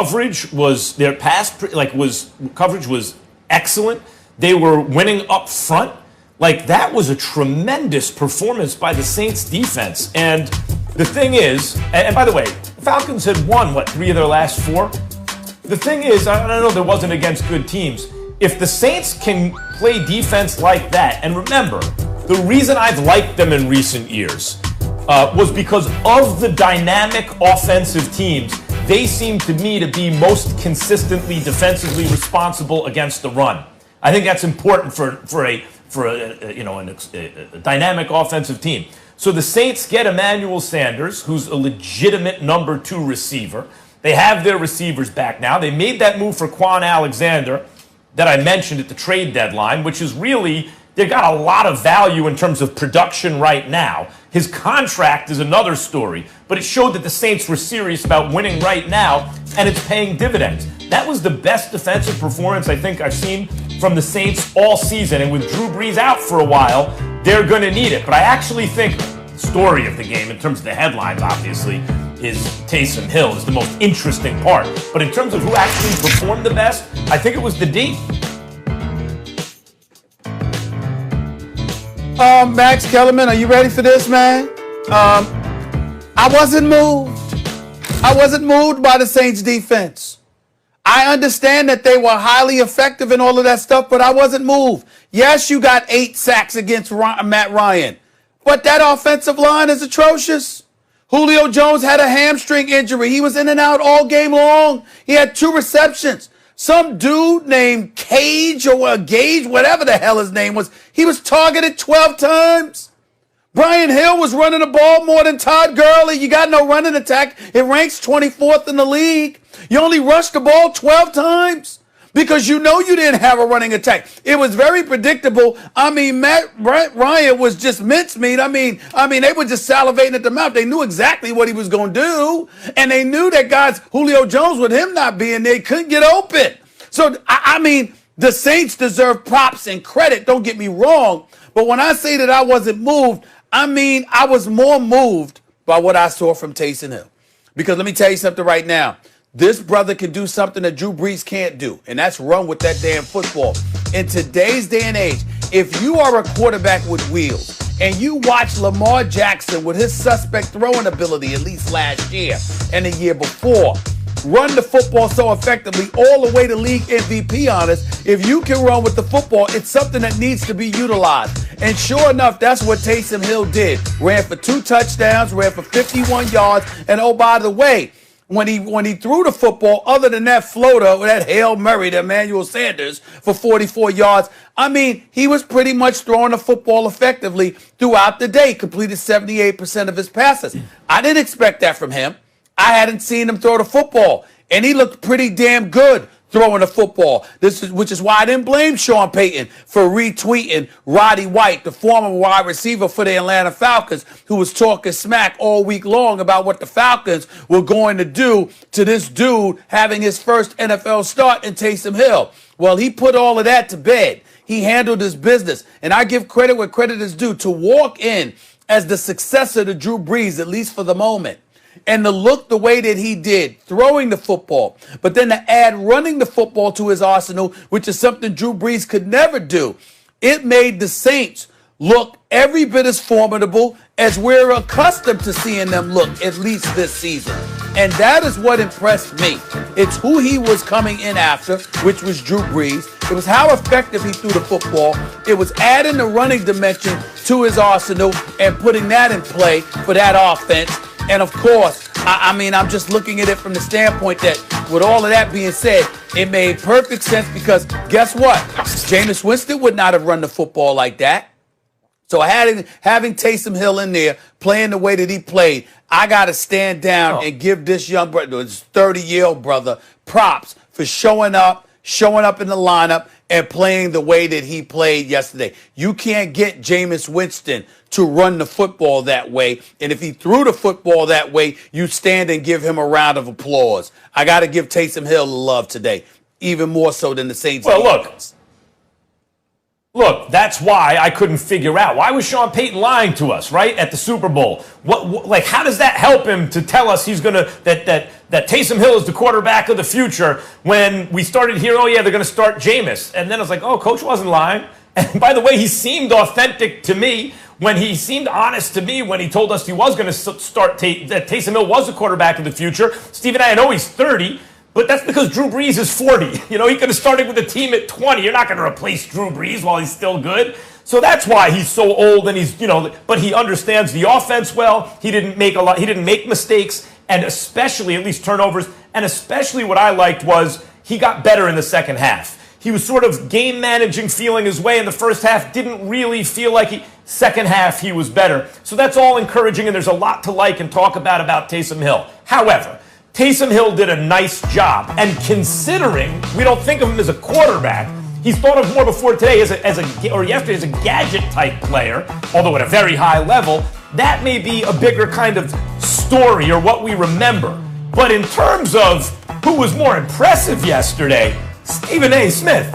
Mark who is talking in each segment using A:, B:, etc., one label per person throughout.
A: coverage was their coverage was excellent. They were winning up front. Like, that was a tremendous performance by the Saints defense. And the thing is, and by the way, the Falcons had won, 3 of their last 4? The thing is, I don't know, there wasn't against good teams. If the Saints can play defense like that, and remember, the reason I've liked them in recent years was because of the dynamic offensive teams. They seem to me to be most consistently defensively responsible against the run. I think that's important for a dynamic offensive team. So the Saints get Emmanuel Sanders, who's a legitimate number 2 receiver. They have their receivers back now. They made that move for Quan Alexander that I mentioned at the trade deadline, which is really, they got a lot of value in terms of production right now. His contract is another story, but it showed that the Saints were serious about winning right now, and it's paying dividends. That was the best defensive performance I think I've seen from the Saints all season, and with Drew Brees out for a while, they're going to need it. But I actually think the story of the game, in terms of the headlines, obviously, is Taysom Hill is the most interesting part. But in terms of who actually performed the best, I think it was the D.
B: Max Kellerman, are you ready for this, man? I wasn't moved. I wasn't moved by the Saints defense. I understand that they were highly effective and all of that stuff, but I wasn't moved. Yes, you got 8 sacks against Matt Ryan, but that offensive line is atrocious. Julio Jones had a hamstring injury. He was in and out all game long. He had 2 receptions. Some dude named Cage or Gage, whatever the hell his name was, he was targeted 12 times. Brian Hill was running the ball more than Todd Gurley. You got no running attack. It ranks 24th in the league. You only rushed the ball 12 times because you know you didn't have a running attack. It was very predictable. I mean, Matt Ryan was just mincemeat. I mean, they were just salivating at the mouth. They knew exactly what he was going to do, and they knew that guys, Julio Jones, with him not being there, couldn't get open. So, I mean, the Saints deserve props and credit. Don't get me wrong. But when I say that I wasn't moved, I mean, I was more moved by what I saw from Taysom Hill. Because let me tell you something right now. This brother can do something that Drew Brees can't do, and that's run with that damn football. In today's day and age, if you are a quarterback with wheels and you watch Lamar Jackson with his suspect throwing ability, at least last year and the year before, run the football so effectively all the way to league MVP on us. If you can run with the football, it's something that needs to be utilized. And sure enough, that's what Taysom Hill did. Ran for 2 touchdowns, ran for 51 yards. And oh, by the way, when he threw the football, other than that floater, that Hail Mary to Emmanuel Sanders for 44 yards, I mean, he was pretty much throwing the football effectively throughout the day, completed 78% of his passes. I didn't expect that from him. I hadn't seen him throw the football, and he looked pretty damn good throwing the football. Which is why I didn't blame Sean Payton for retweeting Roddy White, the former wide receiver for the Atlanta Falcons, who was talking smack all week long about what the Falcons were going to do to this dude having his first NFL start in Taysom Hill. Well, he put all of that to bed. He handled his business, and I give credit where credit is due. To walk in as the successor to Drew Brees, at least for the moment, and to look the way that he did, throwing the football, but then to add running the football to his arsenal, which is something Drew Brees could never do, it made the Saints look every bit as formidable as we're accustomed to seeing them look, at least this season. And that is what impressed me. It's who he was coming in after, which was Drew Brees. It was how effective he threw the football. It was adding the running dimension to his arsenal and putting that in play for that offense. And of course, I mean, I'm just looking at it from the standpoint that with all of that being said, it made perfect sense because guess what? Jameis Winston would not have run the football like that. So having Taysom Hill in there playing the way that he played, I got to stand down and give this young brother, this 30-year-old brother, props for showing up in the lineup and playing the way that he played yesterday. You can't get Jameis Winston to run the football that way. And if he threw the football that way, you stand and give him a round of applause. I got to give Taysom Hill the love today, even more so than the Saints.
A: Well, look, Look, that's why I couldn't figure out. Why was Sean Payton lying to us, right, at the Super Bowl? Like, how does that help him to tell us he's going to, that Taysom Hill is the quarterback of the future when we started hearing, oh, yeah, they're going to start Jameis. And then I was like, oh, coach wasn't lying. And by the way, he seemed authentic to me when he seemed honest to me when he told us he was going to start, that Taysom Hill was the quarterback of the future. Stephen, I know he's 30. But that's because Drew Brees is 40. You know, he could have started with the team at 20. You're not going to replace Drew Brees while he's still good. So that's why he's so old and he's, but he understands the offense well. He didn't make mistakes, and especially, at least turnovers, and especially what I liked was he got better in the second half. He was sort of game managing, feeling his way in the first half, didn't really feel like second half he was better. So that's all encouraging, and there's a lot to like and talk about Taysom Hill. However, Taysom Hill did a nice job, and considering we don't think of him as a quarterback, he's thought of more before today or yesterday as a gadget type player, although at a very high level. That may be a bigger kind of story or what we remember. But in terms of who was more impressive yesterday, Stephen A. Smith.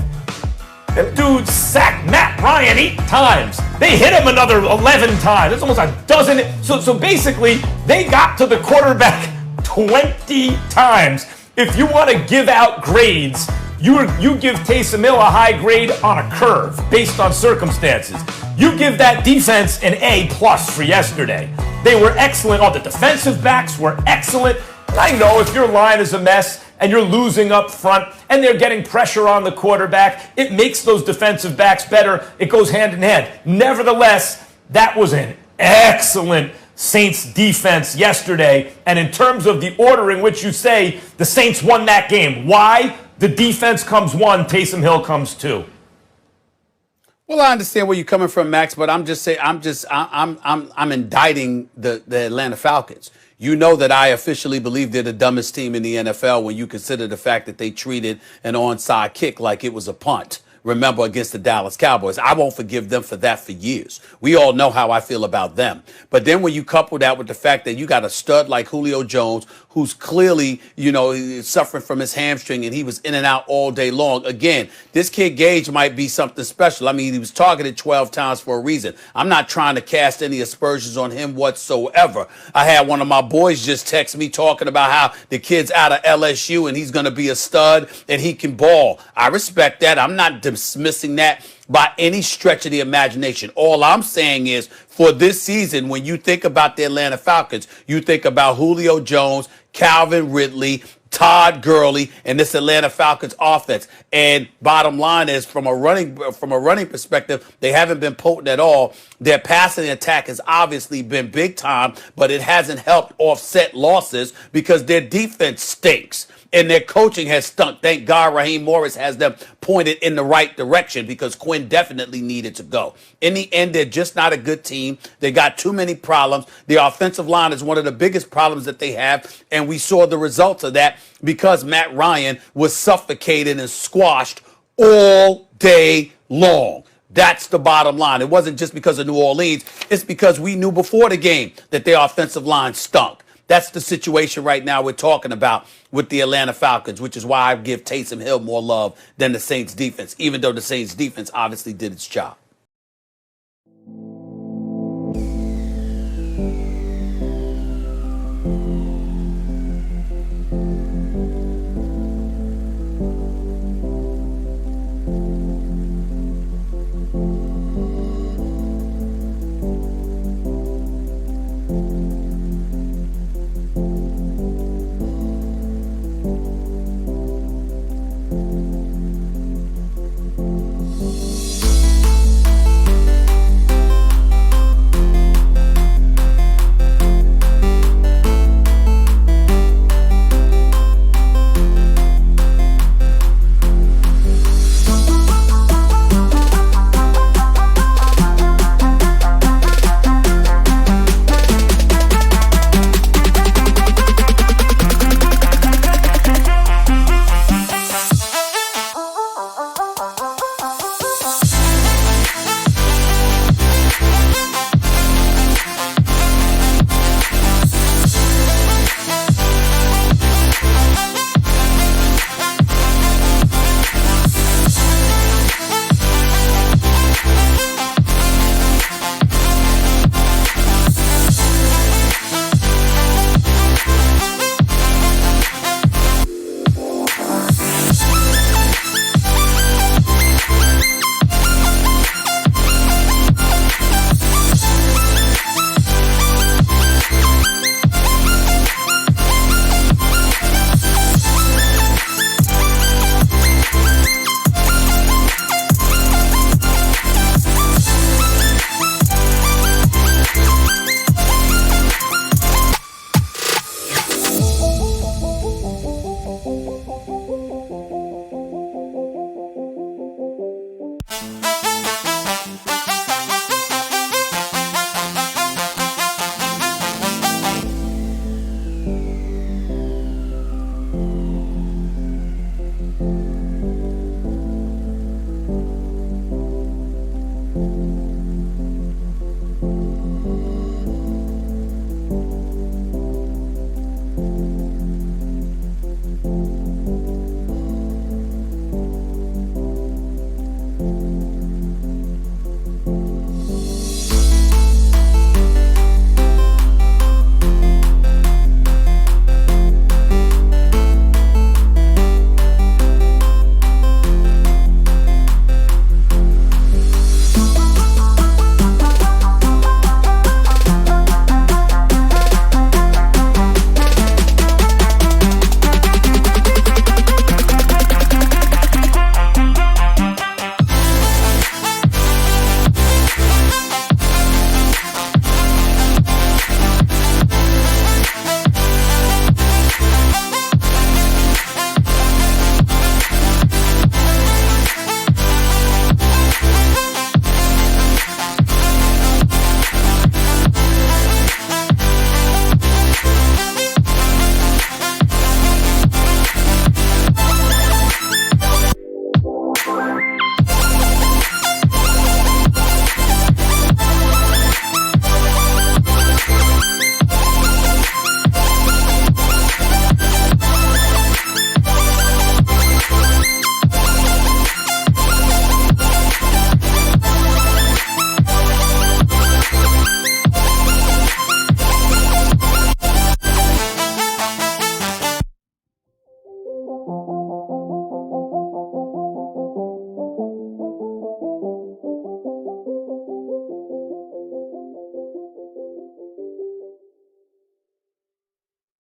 A: Them dudes sacked Matt Ryan 8 times. They hit him another 11 times. That's almost a dozen. So basically, they got to the quarterback 20 times. If you want to give out grades, you give Taysom Hill a high grade on a curve based on circumstances. You give that defense an A+ for yesterday. They were excellent. All the defensive backs were excellent. And I know if your line is a mess and you're losing up front and they're getting pressure on the quarterback, it makes those defensive backs better. It goes hand in hand. Nevertheless, that was an excellent Saints defense yesterday. And in terms of the order in which you say the Saints won that game, why? The defense comes 1, Taysom Hill comes 2.
B: Well, I understand where you're coming from, Max, but I'm just saying, I'm indicting the Atlanta Falcons. You know that I officially believe they're the dumbest team in the NFL when you consider the fact that they treated an onside kick like it was a punt. Remember, against the Dallas Cowboys. I won't forgive them for that for years. We all know how I feel about them. But then when you couple that with the fact that you got a stud like Julio Jones, who's clearly, suffering from his hamstring and he was in and out all day long. Again, this kid Gage might be something special. I mean, he was targeted 12 times for a reason. I'm not trying to cast any aspersions on him whatsoever. I had one of my boys just text me talking about how the kid's out of LSU and he's going to be a stud and he can ball. I respect that. I'm not dismissing that by any stretch of the imagination. All I'm saying is for this season, when you think about the Atlanta Falcons, you think about Julio Jones, Calvin Ridley, Todd Gurley, and this Atlanta Falcons offense. And bottom line is, from a running perspective, they haven't been potent at all. Their passing attack has obviously been big time, but it hasn't helped offset losses because their defense stinks. And their coaching has stunk. Thank God Raheem Morris has them pointed in the right direction because Quinn definitely needed to go. In the end, they're just not a good team. They got too many problems. The offensive line is one of the biggest problems that they have, and we saw the results of that because Matt Ryan was suffocated and squashed all day long. That's the bottom line. It wasn't just because of New Orleans. It's because we knew before the game that their offensive line stunk. That's the situation right now we're talking about with the Atlanta Falcons, which is why I give Taysom Hill more love than the Saints defense, even though the Saints defense obviously did its job.